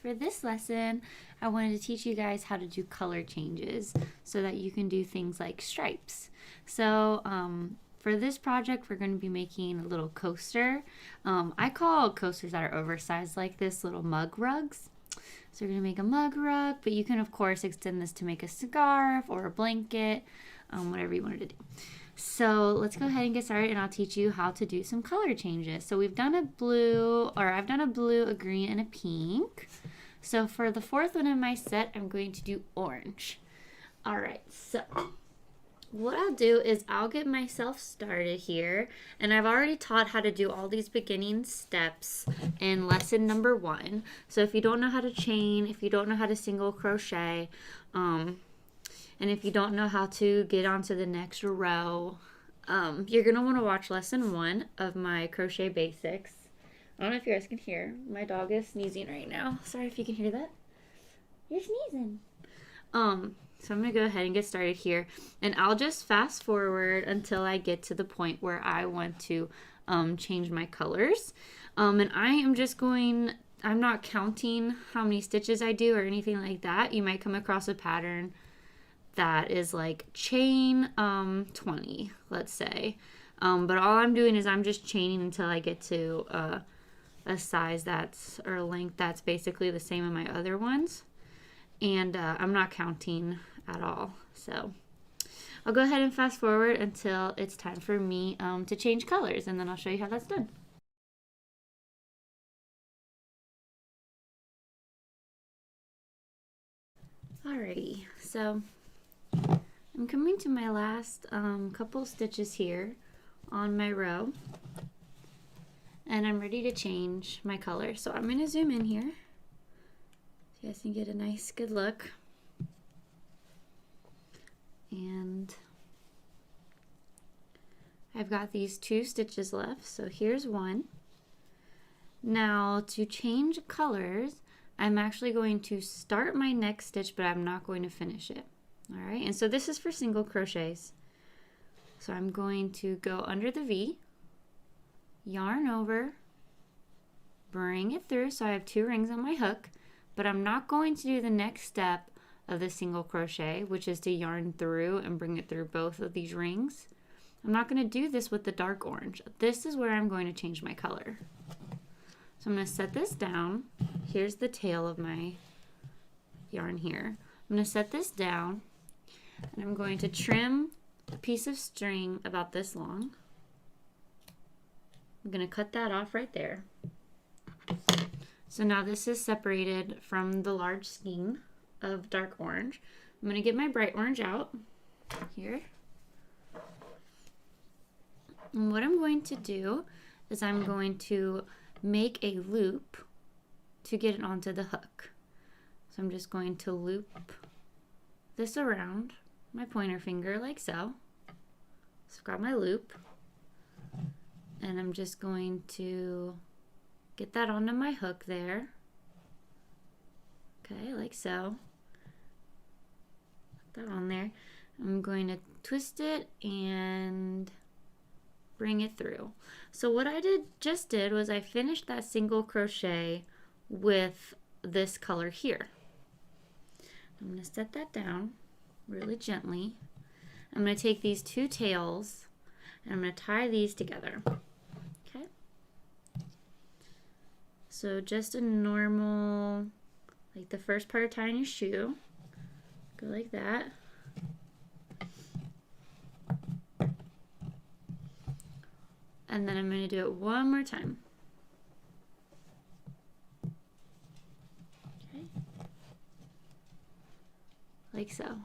For this lesson, I wanted to teach you guys how to do color changes so that you can do things like stripes. So for this project, we're going to be making a little coaster. I call coasters that are oversized like this little mug rugs. So we're going to make a mug rug, but you can of course extend this to make a scarf or a blanket, whatever you wanted to do. So let's go ahead and get started, and I'll teach you how to do some color changes. So we've done a blue, or I've done a blue, a green, and a pink. So for the fourth one in my set, I'm going to do orange. All right, so what I'll do is I'll get myself started here, and I've already taught how to do all these beginning steps in lesson number 1. So if you don't know how to chain, if you don't know how to single crochet, and if you don't know how to get onto the next row, you're going to want to watch lesson 1 of my crochet basics. I don't know if you guys can hear. My dog is sneezing right now. Sorry if you can hear that. You're sneezing. So I'm going to go ahead and get started here. And I'll just fast forward until I get to the point where I want to change my colors. And I am just going, I'm not counting how many stitches I do or anything like that. You might come across a pattern that is like chain 20, let's say. But all I'm doing is I'm just chaining until I get to a size that's, or a length that's basically the same as my other ones. And I'm not counting at all. So I'll go ahead and fast forward until it's time for me to change colors, and then I'll show you how that's done. Alrighty, so I'm coming to my last couple stitches here on my row, and I'm ready to change my color. So I'm going to zoom in here so you guys can get a nice good look. And I've got these 2 stitches left, so here's one. Now to change colors, I'm actually going to start my next stitch, but I'm not going to finish it. All right, and so this is for single crochets. So I'm going to go under the V, yarn over, bring it through, so I have 2 rings on my hook, but I'm not going to do the next step of the single crochet, which is to yarn through and bring it through both of these rings. I'm not going to do this with the dark orange. This is where I'm going to change my color. So I'm going to set this down. Here's the tail of my yarn here. I'm going to set this down, and I'm going to trim a piece of string about this long. I'm going to cut that off right there. So now this is separated from the large skein of dark orange. I'm going to get my bright orange out here. And what I'm going to do is I'm going to make a loop to get it onto the hook. So I'm just going to loop this around my pointer finger like so. So I've got my loop, and I'm just going to get that onto my hook there. Okay, like so. Put that on there. I'm going to twist it and bring it through. So what I just did was I finished that single crochet with this color here. I'm going to set that down really gently. I'm going to take these 2 tails and I'm going to tie these together. Okay. So just a normal, like the first part of tying your shoe. Go like that. And then I'm going to do it one more time. Okay. Like so.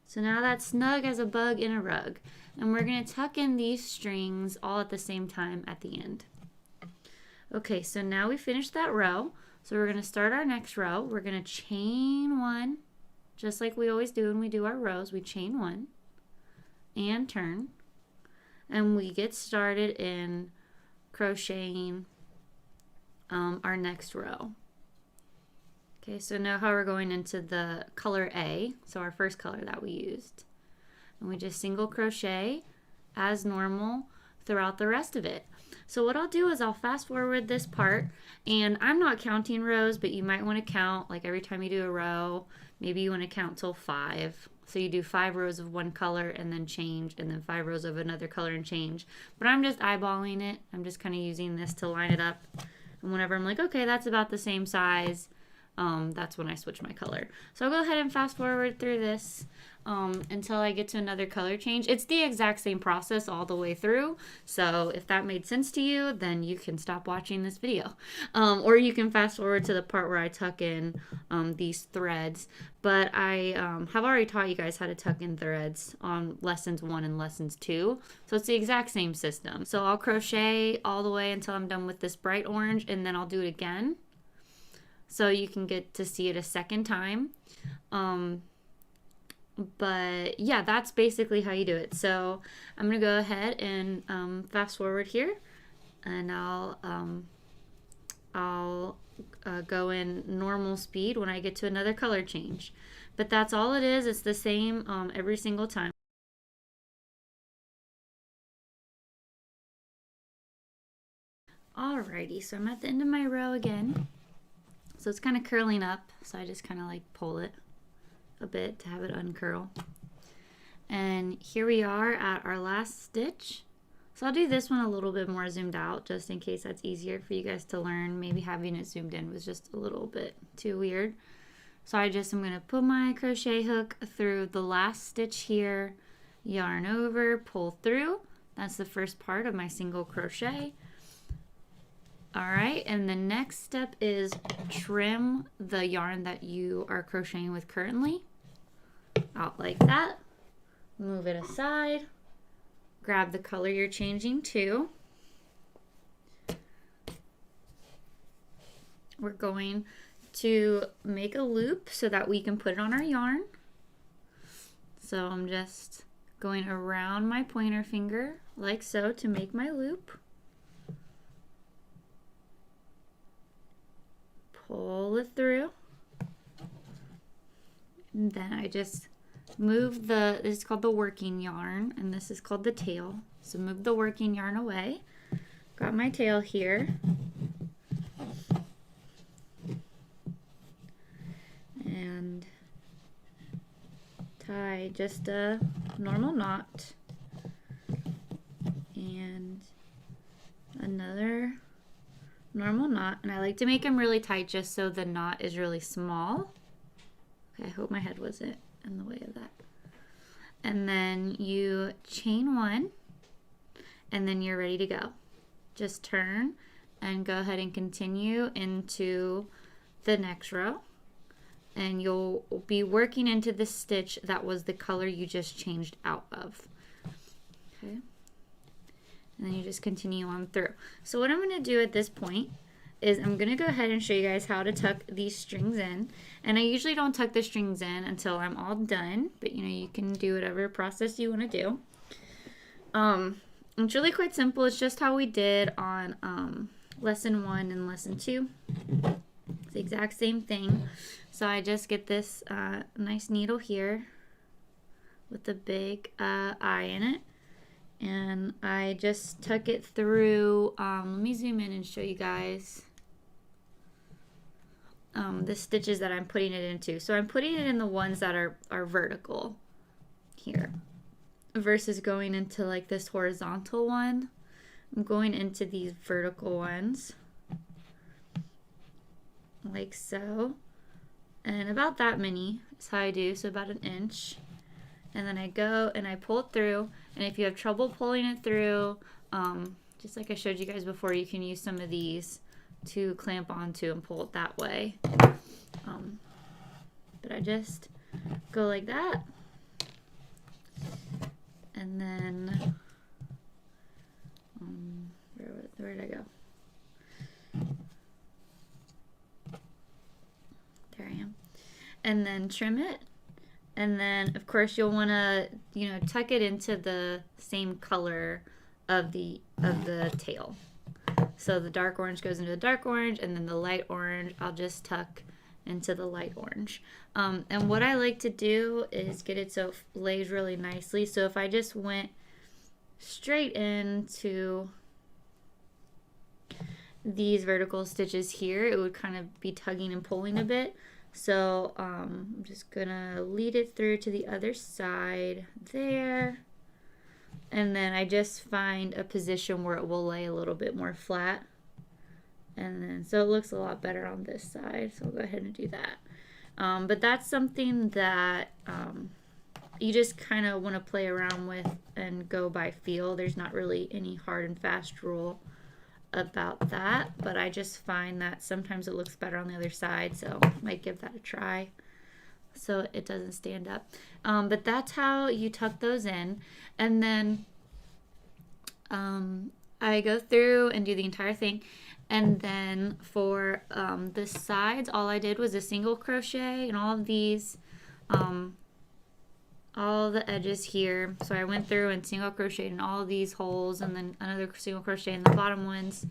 So now that's snug as a bug in a rug. And we're going to tuck in these strings all at the same time at the end. Okay, so now we finished that row. So we're going to start our next row. We're going to chain 1, just like we always do when we do our rows. We chain 1 and turn. And we get started in crocheting our next row. Okay, so now how we're going into the color A, so our first color that we used. And we just single crochet as normal throughout the rest of it. So what I'll do is I'll fast forward this part, and I'm not counting rows, but you might want to count, like every time you do a row, maybe you want to count till 5. So you do 5 rows of one color and then change, and then 5 rows of another color and change. But I'm just eyeballing it. I'm just kind of using this to line it up. And whenever I'm like, okay, that's about the same size, that's when I switch my color. So I'll go ahead and fast forward through this until I get to another color change. It's the exact same process all the way through. So if that made sense to you, then you can stop watching this video. Or you can fast forward to the part where I tuck in these threads. But I have already taught you guys how to tuck in threads on lessons 1 and lessons 2. So it's the exact same system. So I'll crochet all the way until I'm done with this bright orange, and then I'll do it again, so you can get to see it a second time. But yeah, that's basically how you do it. So I'm gonna go ahead and fast forward here, and I'll go in normal speed when I get to another color change. But that's all it is. It's the same every single time. Alrighty, so I'm at the end of my row again. So it's kind of curling up, so I just kind of like pull it a bit to have it uncurl. And here we are at our last stitch. So I'll do this one a little bit more zoomed out, just in case that's easier for you guys to learn. Maybe having it zoomed in was just a little bit too weird. So I'm going to put my crochet hook through the last stitch here, yarn over, pull through. That's the first part of my single crochet. Alright, and the next step is trim the yarn that you are crocheting with currently, out like that. Move it aside, grab the color you're changing to. We're going to make a loop so that we can put it on our yarn. So I'm just going around my pointer finger like so to make my loop. Pull it through, and then I just move this is called the working yarn, and this is called the tail. So move the working yarn away. Got my tail here, and tie just a normal knot and another normal knot, and I like to make them really tight just so the knot is really small. Okay, I hope my head wasn't in the way of that. And then you chain 1, and then you're ready to go. Just turn and go ahead and continue into the next row, and you'll be working into the stitch that was the color you just changed out of. Okay. And then you just continue on through. So what I'm going to do at this point is I'm going to go ahead and show you guys how to tuck these strings in. And I usually don't tuck the strings in until I'm all done, but you know, you can do whatever process you want to do. It's really quite simple. It's just how we did on lesson 1 and lesson 2. It's the exact same thing. So I just get this nice needle here with a big eye in it. And I just tuck it through, let me zoom in and show you guys the stitches that I'm putting it into. So I'm putting it in the ones that are vertical here versus going into like this horizontal one. I'm going into these vertical ones like so. And about that many is how I do, so about 1 inch. And then I go and I pull it through, and if you have trouble pulling it through, just like I showed you guys before, you can use some of these to clamp onto and pull it that way. But I just go like that, and then where did I go? There I am. And then trim it. And then, of course, you'll want to, you know, tuck it into the same color of the tail. So the dark orange goes into the dark orange, and then the light orange, I'll just tuck into the light orange. And what I like to do is get it so it lays really nicely. So if I just went straight into these vertical stitches here, it would kind of be tugging and pulling a bit. So I'm just gonna lead it through to the other side there. And then I just find a position where it will lay a little bit more flat. And then, so it looks a lot better on this side. So I'll go ahead and do that. But that's something that you just kind of want to play around with and go by feel. There's not really any hard and fast rule about that, but I just find that sometimes it looks better on the other side, so I might give that a try so it doesn't stand up. But that's how you tuck those in. And then I go through and do the entire thing. And then for the sides, all I did was a single crochet in all of these, all the edges here. So I went through and single crocheted in all of these holes, and then another single crochet in the bottom ones.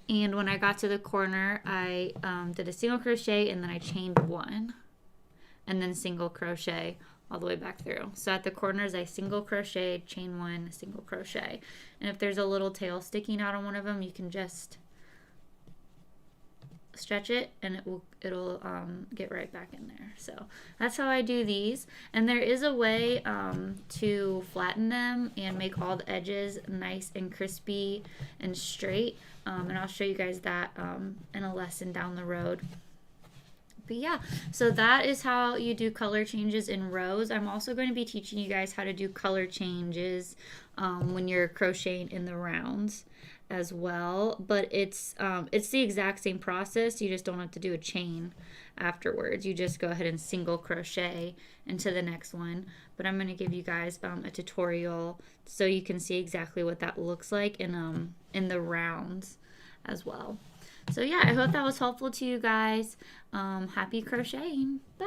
And when I got to the corner, I did a single crochet, and then I chained one, and then single crochet all the way back through. So at the corners, I single crochet, chain one, single crochet. And if there's a little tail sticking out on one of them, you can just stretch it and it'll get right back in there. So that's how I do these. And there is a way to flatten them and make all the edges nice and crispy and straight, and I'll show you guys that in a lesson down the road. But yeah, so that is how you do color changes in rows. I'm also going to be teaching you guys how to do color changes when you're crocheting in the rounds as well, but it's the exact same process. You just don't have to do a chain afterwards. You just go ahead and single crochet into the next one. But I'm going to give you guys a tutorial so you can see exactly what that looks like in the rounds as well. So yeah, I hope that was helpful to you guys. Happy crocheting. Bye.